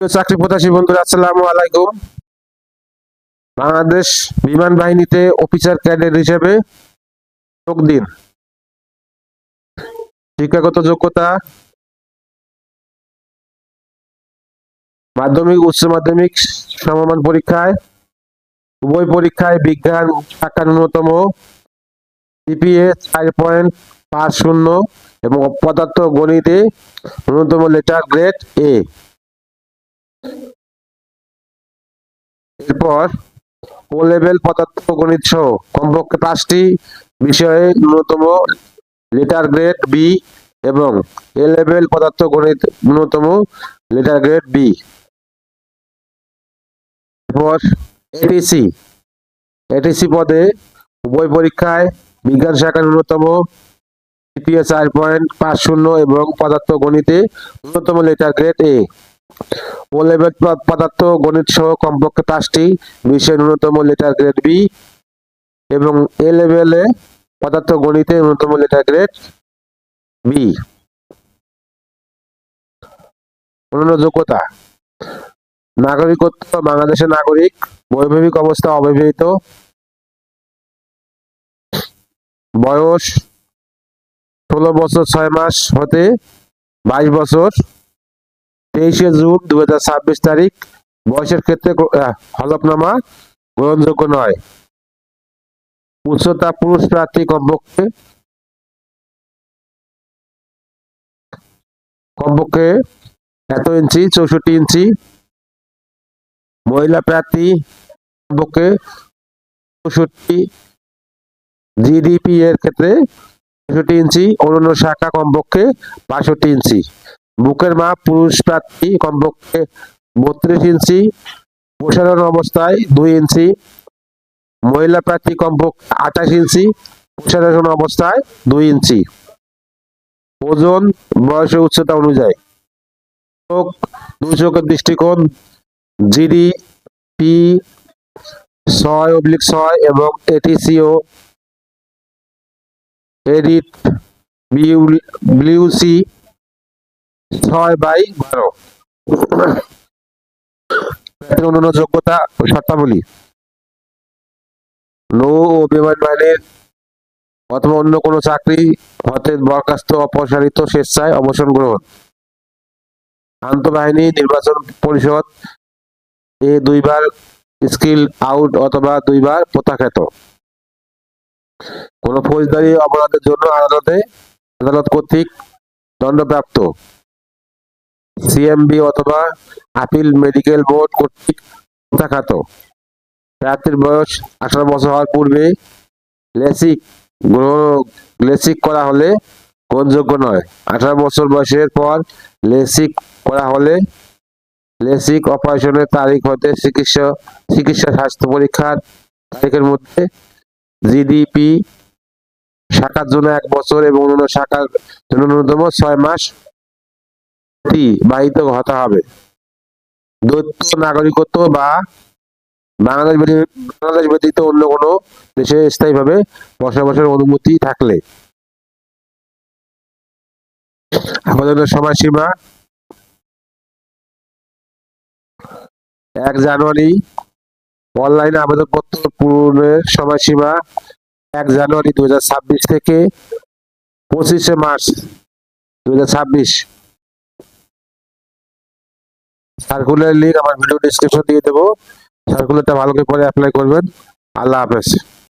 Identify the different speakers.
Speaker 1: চাকরি প্রত্যাশী বন্ধুরা, আসসালামু আলাইকুম। বাংলাদেশ বিমান বাহিনীতে অফিসার ক্যাডেট হিসেবে যোগ দিন। শিক্ষাগত যোগ্যতা মাধ্যমিক, উচ্চ মাধ্যমিক সমমান পরীক্ষায়, উভয় পরীক্ষায় বিজ্ঞান শাখা ন্যূনতম জিপিএ 4.50 এবং পদার্থ গণিতে ন্যূনতম লেটার গ্রেড এ। এরপর ও লেভেল পদার্থ গণিত সহ কমপক্ষে 5টি বিষয়ে ন্যূনতম লেটার গ্রেড বি এবং এ লেভেল পদার্থ গণিত ন্যূনতম লেটার গ্রেড বি। এরপর এটিসি এটিসি পদে উভয় পরীক্ষায় বিজ্ঞান শাখার ন্যূনতম জিপিএ 4.50 এবং পদার্থ গণিতে ন্যূনতম letter grade A. O level পদার্থ গণিত সহ কমপক্ষে 5টি বিষয়ে ন্যূনতম লেটার গ্রেড বি এবং এ লেভেলে পদার্থ গণিতে ন্যূনতম লেটার গ্রেড বি। অন্যান্য যোগ্যতা: নাগরিকত্ব বাংলাদেশের নাগরিক, বৈবাহিক অবস্থা অবিবাহিত, বয়স 16 বছর 6 মাস হতে 22 বছর, 23শে জুন 2026 তারিখ। বয়সের ক্ষেত্রে হলফনামা গ্রহণযোগ্য নয়। উচ্চতা পুরুষ প্রার্থী কমপক্ষে 1 ইঞ্চি 64 ইঞ্চি, মহিলা প্রার্থী কমপক্ষে 64, জিডিপি এর ক্ষেত্রে 65 ইঞ্চি, অন্যান্য শাখা কমপক্ষে 62 ইঞ্চি। বুকের মাপ পুরুষ প্রার্থী কমপক্ষে 32 ইঞ্চি, প্রসারণ অবস্থায় 2 ইঞ্চি, মহিলা প্রার্থী কমপক্ষে 28 ইঞ্চি, প্রসারণ অবস্থায় 2 ইঞ্চি। ওজন বয়স ও উচ্চতা অনুযায়ী। চোখ, দুই চোখের দৃষ্টিকোণ জিডিপি 6/6 এবং এটিসিও এডিট বিউসি 6/12। অন্যান্য যোগ্যতা ও শর্তাবলী: নৌ ও বিমান বাহিনীর অথবা অন্য কোনো চাকরি হতে বরখাস্ত, অপসারিত, স্বেচ্ছায় অবসর গ্রহণ। আন্তঃবাহিনী নির্বাচন পরিষদ এ 2 বার স্কিল আউট অথবা 2 বার প্রত্যাখ্যাত। কোন ফৌজদারি অপরাধের জন্য আদালত কর্তৃক দণ্ডপ্রাপ্ত, সিএমবি অথবা আপিল মেডিকেল বোর্ড কর্তৃক প্রত্যাখ্যাত। প্রার্থীর বয়স 18 বছর হওয়ার পূর্বে লেসিক করা হলে গ্রহণযোগ্য নয়। 18 বছর বয়সের পর লেসিক করা হলে লেসিক অপারেশনের তারিখ হতে চিকিৎসা স্বাস্থ্য পরীক্ষার তারিখের মধ্যে জিডিপি শাখার জন্য 1 বছর এবং অন্যান্য শাখার জন্য ন্যূনতম 6 মাস অতিবাহিত হতে হবে। দ্বৈত নাগরিকত্ব বা বাংলাদেশ ব্যতীত অন্য কোনো দেশে স্থায়ীভাবে বসবাসের অনুমতি থাকলে। আবেদনের সময়সীমা 1 জানুয়ারি। অনলাইনে আবেদনপত্র পূরণের সময়সীমা 1 জানুয়ারি 2026 থেকে 25শে মার্চ 2026। সার্কুলার লিঙ্ক আমার ভিডিও ডেসক্রিপশন দিয়ে দেবো। সার্কুলারটা ভালো করে পরে অ্যাপ্লাই করবেন। আল্লাহ হাফেজ।